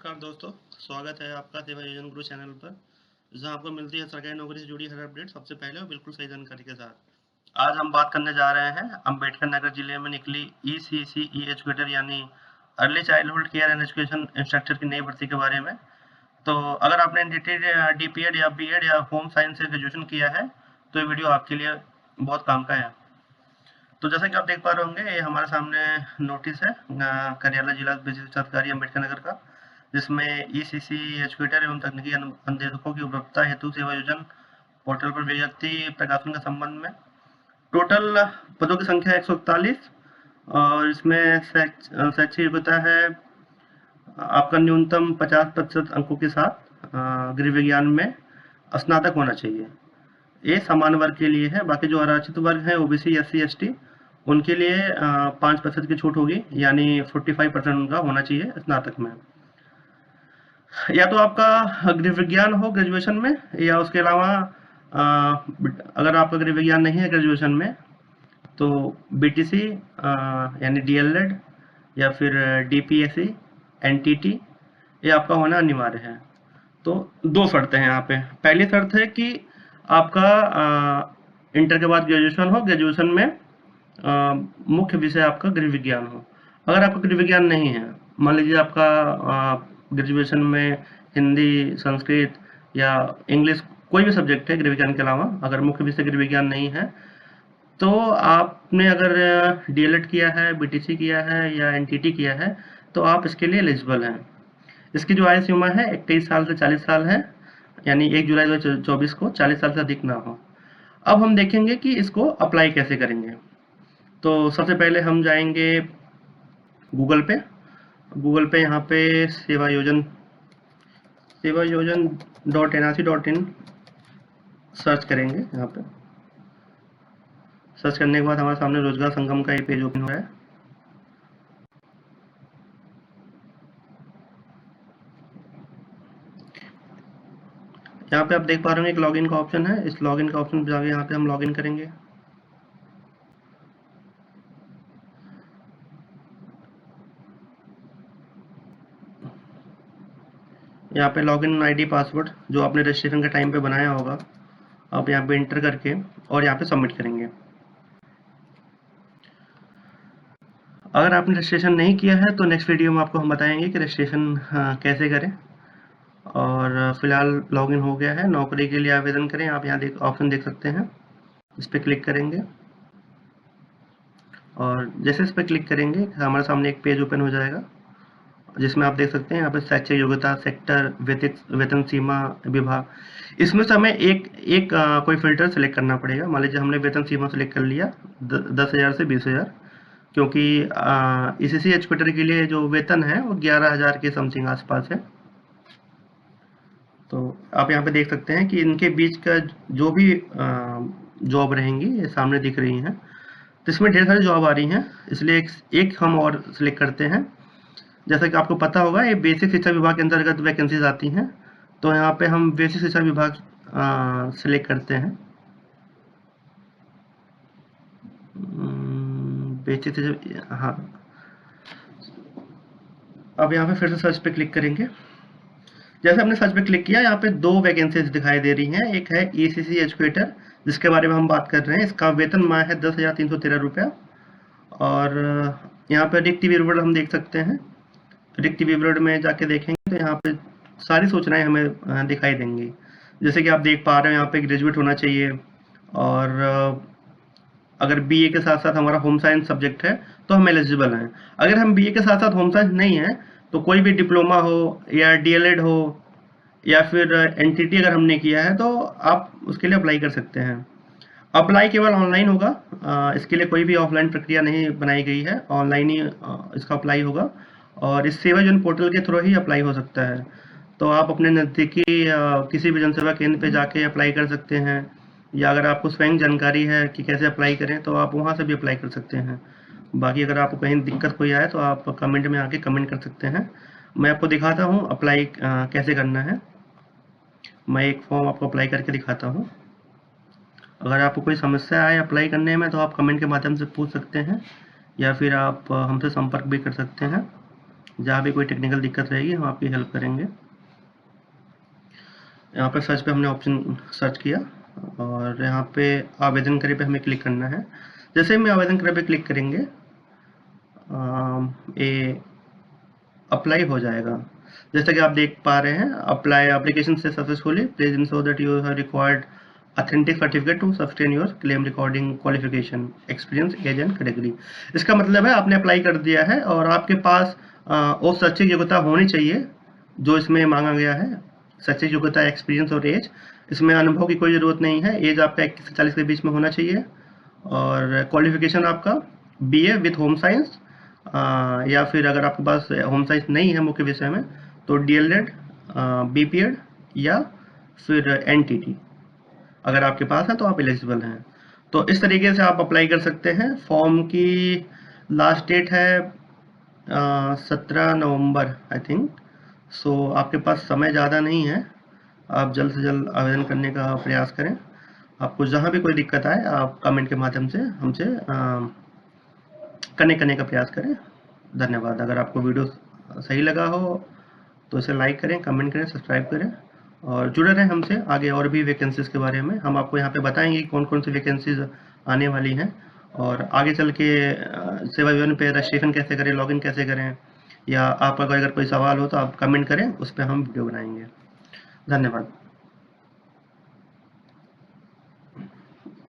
नमस्कार दोस्तों, स्वागत है आपका सेवा योजन गुरु चैनल पर, जहां आपको मिलती है सरकारी नौकरी से जुड़ी हर अपडेट सबसे पहले और बिल्कुल सही जानकारी के साथ। आज हम बात करने जा रहे हैं अम्बेडकर नगर जिले में निकली ECCE एजुकेटर यानी early childhood care and education instructor की नई भर्ती के बारे में। तो अगर आपने DPED या BEd या होम साइंस से ग्रेजुएशन किया है तो ये वीडियो आपके लिए बहुत काम का है। तो जैसा कि आप देख पा रहे होंगे, ये हमारे सामने नोटिस है कार्यालय जिला विशिष्ट अधिकारी अम्बेडकर नगर का, जिसमें ECC एजुकेटर एवं तकनीकी अनुदेशकों की उपलब्धता हेतु सेवा योजन पोर्टल पर विज्ञप्ति प्रकाशन के संबंध में टोटल पदों की संख्या 141 और इसमें शैक्षिक योग्यता है आपका न्यूनतम 50% अंकों के साथ गृह विज्ञान में स्नातक होना चाहिए। ये समान वर्ग के लिए है। बाकी जो आरक्षित वर्ग है OBC SC ST उनके लिए 5% की छूट होगी, यानी 45% उनका होना चाहिए स्नातक में। या तो आपका गृह विज्ञान हो ग्रेजुएशन में, या उसके अलावा अगर आपका गृह विज्ञान नहीं है ग्रेजुएशन में तो BTC यानी DLED या फिर DPSC NTT ये आपका होना अनिवार्य है। तो दो शर्तें हैं यहाँ पे। पहली शर्त है कि आपका इंटर के बाद ग्रेजुएशन हो, ग्रेजुएशन में मुख्य विषय आपका गृह विज्ञान हो। अगर आपका गृह विज्ञान नहीं है, मान लीजिए आपका ग्रेजुएशन में हिंदी, संस्कृत या इंग्लिश कोई भी सब्जेक्ट है गृह विज्ञान के अलावा, अगर मुख्य विषय गृह विज्ञान नहीं है तो आपने अगर DLED किया है, BTC किया है या NTT किया है तो आप इसके लिए एलिजिबल हैं। इसकी जो आयु सीमा है 21 साल से 40 साल है, यानी 1 जुलाई 2024 को 40 साल से अधिक ना हो। अब हम देखेंगे कि इसको अप्लाई कैसे करेंगे। तो सबसे पहले हम जाएंगे गूगल पे यहाँ पे सेवा योजन .NRC.in सर्च करेंगे। यहाँ पे सर्च करने के बाद हमारे सामने रोजगार संगम का ये पेज ओपन हुआ है। यहाँ पे आप देख पा रहे हैं एक लॉगिन का ऑप्शन है। इस लॉगिन का ऑप्शन पे जाके यहाँ पे हम लॉगिन करेंगे। यहाँ पे लॉगिन ID पासवर्ड जो आपने रजिस्ट्रेशन के टाइम पे बनाया होगा, आप यहाँ पे इंटर करके और यहाँ पे सबमिट करेंगे। अगर आपने रजिस्ट्रेशन नहीं किया है तो नेक्स्ट वीडियो में आपको हम बताएंगे कि रजिस्ट्रेशन कैसे करें। और फिलहाल लॉगिन हो गया है। नौकरी के लिए आवेदन करें, आप यहाँ ऑप्शन देख सकते हैं, इस पर क्लिक करेंगे और जैसे इस पर क्लिक करेंगे हमारे सामने एक पेज ओपन हो जाएगा, जिसमें आप देख सकते हैं यहाँ पे शैक्षिक योग्यता, सेक्टर, वेतन सीमा, विभाग। इसमें से हमें एक कोई फिल्टर सेलेक्ट करना पड़ेगा। मान लीजिए हमने वेतन सीमा सेलेक्ट कर लिया 10,000 से 20,000, क्योंकि ECC एजुकेटर के लिए जो वेतन है वो 11,000 के समथिंग आसपास है। तो आप यहाँ पे देख सकते हैं कि इनके बीच का जो भी जॉब रहेंगी ये सामने दिख रही हैं। तो इसमें ढेर सारी जॉब आ रही हैं, इसलिए एक हम और सिलेक्ट करते हैं। जैसा कि आपको पता होगा ये बेसिक शिक्षा विभाग के अंतर्गत वैकेंसीज आती हैं, तो यहाँ पे हम बेसिक शिक्षा विभाग सिलेक्ट करते हैं। बेसिक शिक्षा, हाँ। अब यहाँ पे फिर से सर्च पे क्लिक करेंगे। जैसे हमने सर्च पे क्लिक किया, यहाँ पे दो वैकेंसीज दिखाई दे रही हैं। एक है ECC एजुकेटर, जिसके बारे में हम बात कर रहे हैं। इसका वेतन माह है 10,313 रुपया। और यहाँ पे रिक्त विवरण हम देख सकते हैं। रिक्त विवरण में जाके देखेंगे तो यहाँ पे सारी सूचनाएं हमें दिखाई देंगी। जैसे कि आप देख पा रहे हैं यहाँ पे ग्रेजुएट होना चाहिए, और अगर BA के साथ साथ हमारा होम साइंस सब्जेक्ट है तो हम एलिजिबल हैं। अगर हम BA के साथ साथ होम साइंस नहीं है तो कोई भी डिप्लोमा हो या DLED हो या फिर NTT अगर हमने किया है तो आप उसके लिए अप्लाई कर सकते हैं। अप्लाई केवल ऑनलाइन होगा, इसके लिए कोई भी ऑफलाइन प्रक्रिया नहीं बनाई गई है, ऑनलाइन ही इसका अप्लाई होगा और इस सेवा योजन पोर्टल के थ्रू ही अप्लाई हो सकता है। तो आप अपने नज़दीकी किसी भी जनसेवा केंद्र पे जाके अप्लाई कर सकते हैं, या अगर आपको स्वयं जानकारी है कि कैसे अप्लाई करें तो आप वहाँ से भी अप्लाई कर सकते हैं। बाकी अगर आपको कहीं दिक्कत कोई आए तो आप कमेंट में आके कमेंट कर सकते हैं। मैं आपको दिखाता हूँ अप्लाई कैसे करना है। मैं एक फॉर्म आपको अप्लाई करके दिखाता हूँ। अगर आपको कोई समस्या आए अप्लाई करने में तो आप कमेंट के माध्यम से पूछ सकते हैं, या फिर आप हमसे संपर्क भी कर सकते हैं। जहाँ भी कोई टेक्निकल दिक्कत रहेगी हम आपकी हेल्प करेंगे। यहाँ पे सर्च पे हमने ऑप्शन सर्च किया और यहाँ पे आवेदन करे पे हमें क्लिक करना है। जैसे ही हम आवेदन करे पे क्लिक करेंगे ये अप्लाई हो जाएगा। जैसा कि आप देख पा रहे हैं, अप्लाई एप्लीकेशन से successfully, please ensure that you have required authentic certificate to sustain your claim recording qualification experience age and category. इसका मतलब है आपने अप्लाई कर दिया है और आपके पास वो शैक्षिक योग्यता होनी चाहिए जो इसमें मांगा गया है। शैक्षिक योग्यता, एक्सपीरियंस और एज, इसमें अनुभव की कोई ज़रूरत नहीं है। एज आपका 21 से 40 के बीच में होना चाहिए और क्वालिफिकेशन आपका BA विथ होम साइंस, या फिर अगर आपके पास होम साइंस नहीं है मुख्य विषय में तो DLED, BPED या फिर NTT अगर आपके पास है तो आप एलिजिबल हैं। तो इस तरीके से आप अप्लाई कर सकते हैं। फॉर्म की लास्ट डेट है 17 नवंबर आई थिंक। सो आपके पास समय ज़्यादा नहीं है, आप जल्द से जल्द आवेदन करने का प्रयास करें। आपको जहाँ भी कोई दिक्कत आए आप कमेंट के माध्यम से हमसे कनेक्ट करने का प्रयास करें। धन्यवाद। अगर आपको वीडियो सही लगा हो तो इसे लाइक करें, कमेंट करें, सब्सक्राइब करें और जुड़े रहें हमसे आगे और भी वैकेंसीज़ के बारे में। हम आपको यहाँ पे बताएंगे कौन कौन सी वैकेंसीज़ आने वाली हैं और आगे चल के सेवा विवरण पे रजिस्ट्रेशन कैसे करें, लॉगिन कैसे करें, या आपका अगर कोई सवाल हो तो आप कमेंट करें, उस पर हम वीडियो बनाएंगे। धन्यवाद।